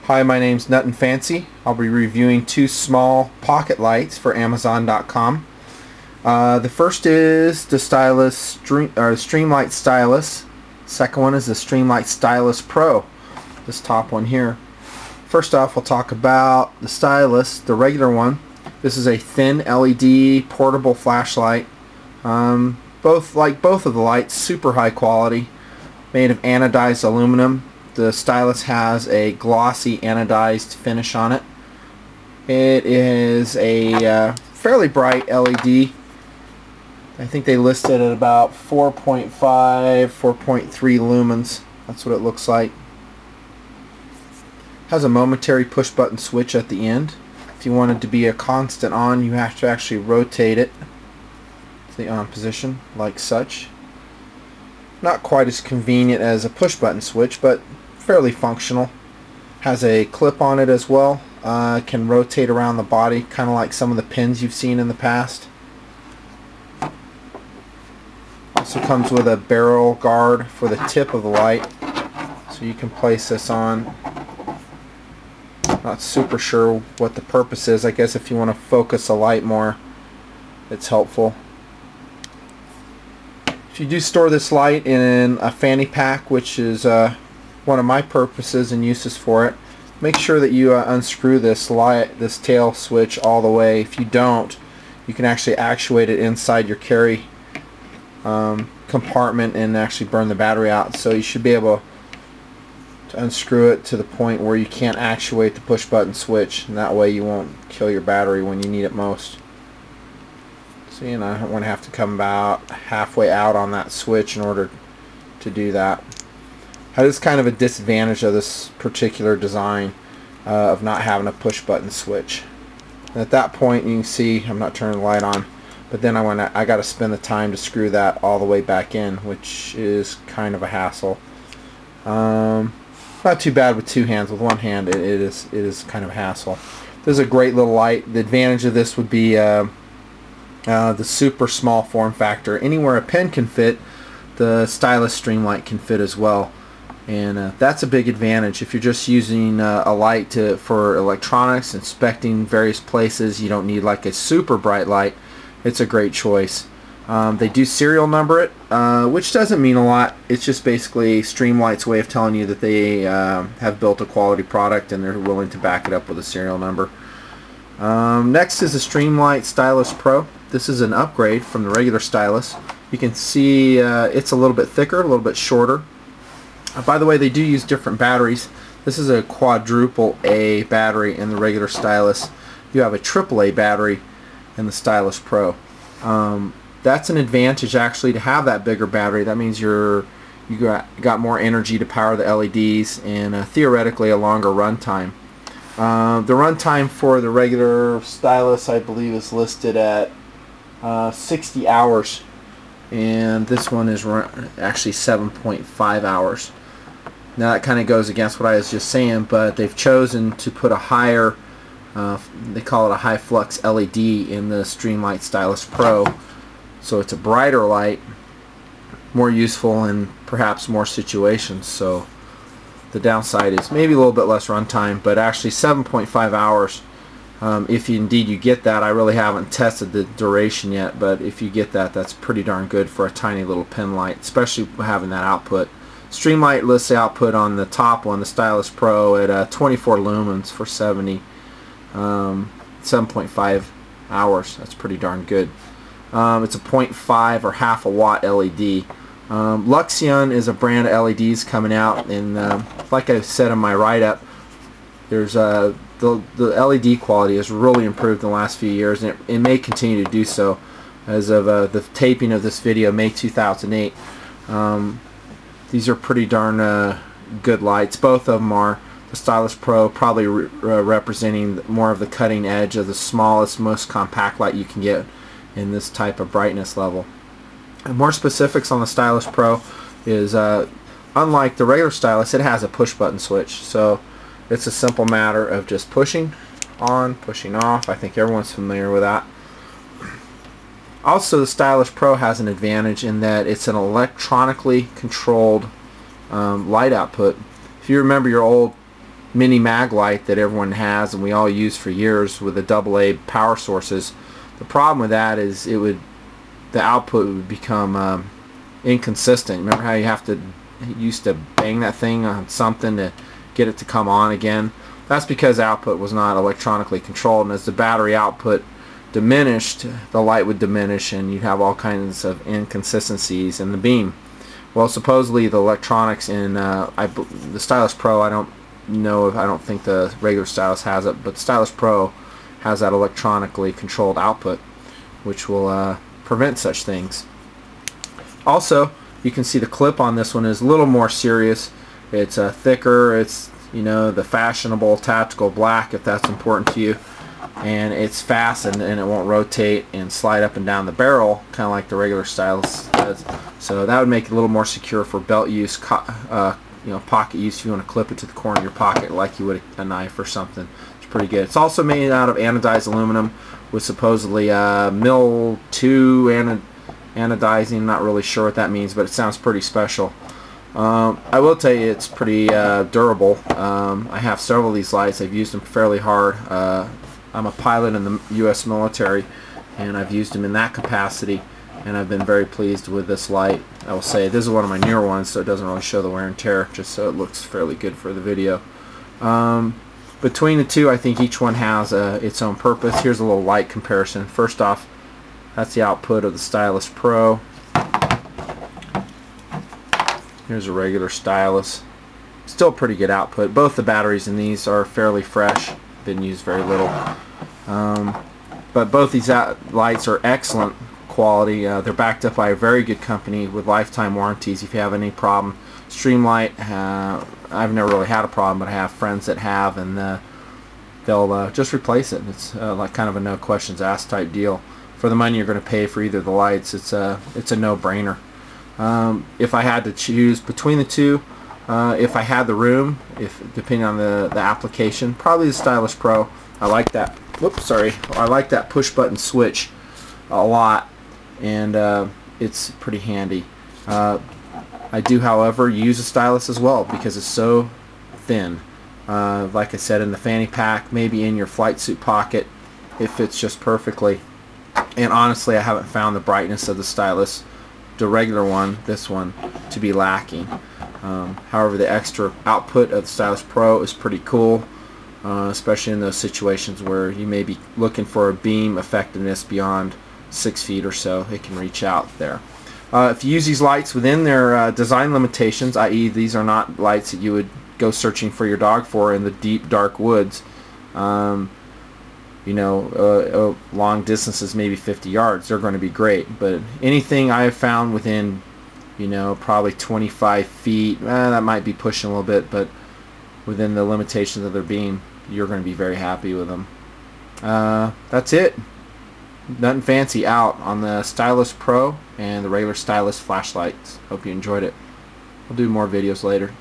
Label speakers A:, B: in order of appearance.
A: Hi, my name's Nut and Fancy. I'll be reviewing two small pocket lights for Amazon.com. The first is the Streamlight Stylus. Second one is the Streamlight Stylus Pro. This top one here. First off, we'll talk about the Stylus, the regular one. This is a thin LED portable flashlight. Both of the lights, super high quality, made of anodized aluminum. The Stylus has a glossy anodized finish on it. It is a fairly bright LED. I think they listed at about 4.5, 4.3 lumens. That's what it looks like. Has a momentary push button switch at the end. If you want it to be a constant on, you have to actually rotate it to the on position like such. Not quite as convenient as a push button switch, but fairly functional. Has a clip on it as well. Can rotate around the body, kind of like some of the pins you've seen in the past. Also comes with a barrel guard for the tip of the light, so you can place this on. Not super sure what the purpose is. I guess if you want to focus a light more, it's helpful. If you do store this light in a fanny pack, which is one of my purposes and uses for it, make sure that you unscrew this tail switch all the way. If you don't, you can actually actuate it inside your carry compartment and actually burn the battery out. So you should be able to unscrew it to the point where you can't actuate the push button switch, and that way you won't kill your battery when you need it most. So I don't want to have to come about halfway out on that switch in order to do that. That is kind of a disadvantage of this particular design of not having a push button switch. And at that point, you can see I'm not turning the light on, but then I got to spend the time to screw that all the way back in, which is kind of a hassle. Not too bad with two hands. With one hand, it is kind of a hassle. This is a great little light. The advantage of this would be the super small form factor. Anywhere a pen can fit, the Stylus Streamlight can fit as well. And that's a big advantage. If you're just using a light for electronics, inspecting various places, you don't need like a super bright light. It's a great choice. They do serial number it, which doesn't mean a lot. It's just basically Streamlight's way of telling you that they have built a quality product and they're willing to back it up with a serial number. Next is the Streamlight Stylus Pro. This is an upgrade from the regular Stylus. You can see it's a little bit thicker, a little bit shorter. By the way, they do use different batteries. This is a quadruple A battery in the regular Stylus. You have a triple A battery in the Stylus Pro. That's an advantage actually to have that bigger battery. That means you got more energy to power the LEDs and theoretically a longer runtime. The runtime for the regular Stylus, I believe, is listed at 60 hours, and this one is actually 7.5 hours. Now that kind of goes against what I was just saying, but they've chosen to put a higher, they call it a high flux LED in the Streamlight Stylus Pro. So it's a brighter light, more useful in perhaps more situations. So the downside is maybe a little bit less runtime, but actually 7.5 hours. If indeed you get that, I really haven't tested the duration yet, but if you get that, that's pretty darn good for a tiny little pen light, especially having that output. Streamlight lists the output on the top one, the Stylus Pro, at 24 lumens for 7.5 hours. That's pretty darn good. It's a 0.5 or half a watt LED. Luxion is a brand of LEDs coming out, and like I said in my write-up, there's the LED quality has really improved in the last few years, and it may continue to do so. As of the taping of this video, May 2008, these are pretty darn good lights. Both of them are. The Stylus Pro probably representing more of the cutting edge of the smallest, most compact light you can get in this type of brightness level. And more specifics on the Stylus Pro is unlike the regular Stylus, it has a push button switch, so it's a simple matter of just pushing on, pushing off. I think everyone's familiar with that. Also, the Stylus Pro has an advantage in that it's an electronically controlled light output. If you remember your old mini mag light that everyone has and we all use for years with the AA power sources. The problem with that is the output would become inconsistent. Remember how you used to bang that thing on something to get it to come on again? That's because the output was not electronically controlled, and as the battery output diminished, the light would diminish and you'd have all kinds of inconsistencies in the beam. Well, supposedly the electronics in the Stylus Pro, I don't think the regular Stylus has it, but Stylus Pro has that electronically controlled output, which will prevent such things. Also, you can see the clip on this one is a little more serious. It's thicker. It's, you know, the fashionable tactical black, if that's important to you, and it's fast and it won't rotate and slide up and down the barrel, kind of like the regular Stylus does. So that would make it a little more secure for belt use, you know, pocket use if you want to clip it to the corner of your pocket like you would a knife or something. It's pretty good. It's also made out of anodized aluminum with supposedly Mil 2 anodizing. Not really sure what that means, but it sounds pretty special. I will tell you it's pretty durable. I have several of these lights. I've used them fairly hard. I'm a pilot in the U.S. military, and I've used them in that capacity, and I've been very pleased with this light. I will say this is one of my newer ones, so it doesn't really show the wear and tear, just so it looks fairly good for the video. Between the two, I think each one has its own purpose. Here's a little light comparison. First off, that's the output of the Stylus Pro. Here's a regular Stylus. Still pretty good output. Both the batteries in these are fairly fresh. Been used very little. But both these lights are excellent quality. They're backed up by a very good company with lifetime warranties if you have any problem. Streamlight, I've never really had a problem, but I have friends that have, and they'll just replace it. It's like kind of a no questions asked type deal. For the money you're going to pay for either of the lights, it's a no-brainer. If I had to choose between the two, if I had the room, depending on the application, probably the Stylus Pro. I like that. Whoops, sorry. I like that push button switch a lot, and it's pretty handy. I do, however, use a Stylus as well because it's so thin. Like I said, in the fanny pack, maybe in your flight suit pocket, it fits just perfectly. And honestly, I haven't found the brightness of the Stylus, the regular one, this one, to be lacking. However, the extra output of the Stylus Pro is pretty cool, especially in those situations where you may be looking for a beam effectiveness beyond 6 feet or so. It can reach out there. If you use these lights within their design limitations, i.e. these are not lights that you would go searching for your dog for in the deep dark woods, you know, long distances, maybe 50 yards, they're going to be great. But anything I have found within, you know, probably 25 feet, that might be pushing a little bit, but within the limitations of their beam, you're going to be very happy with them. That's it. Nothing fancy out on the Stylus Pro and the regular Stylus flashlights. Hope you enjoyed it. I'll do more videos later.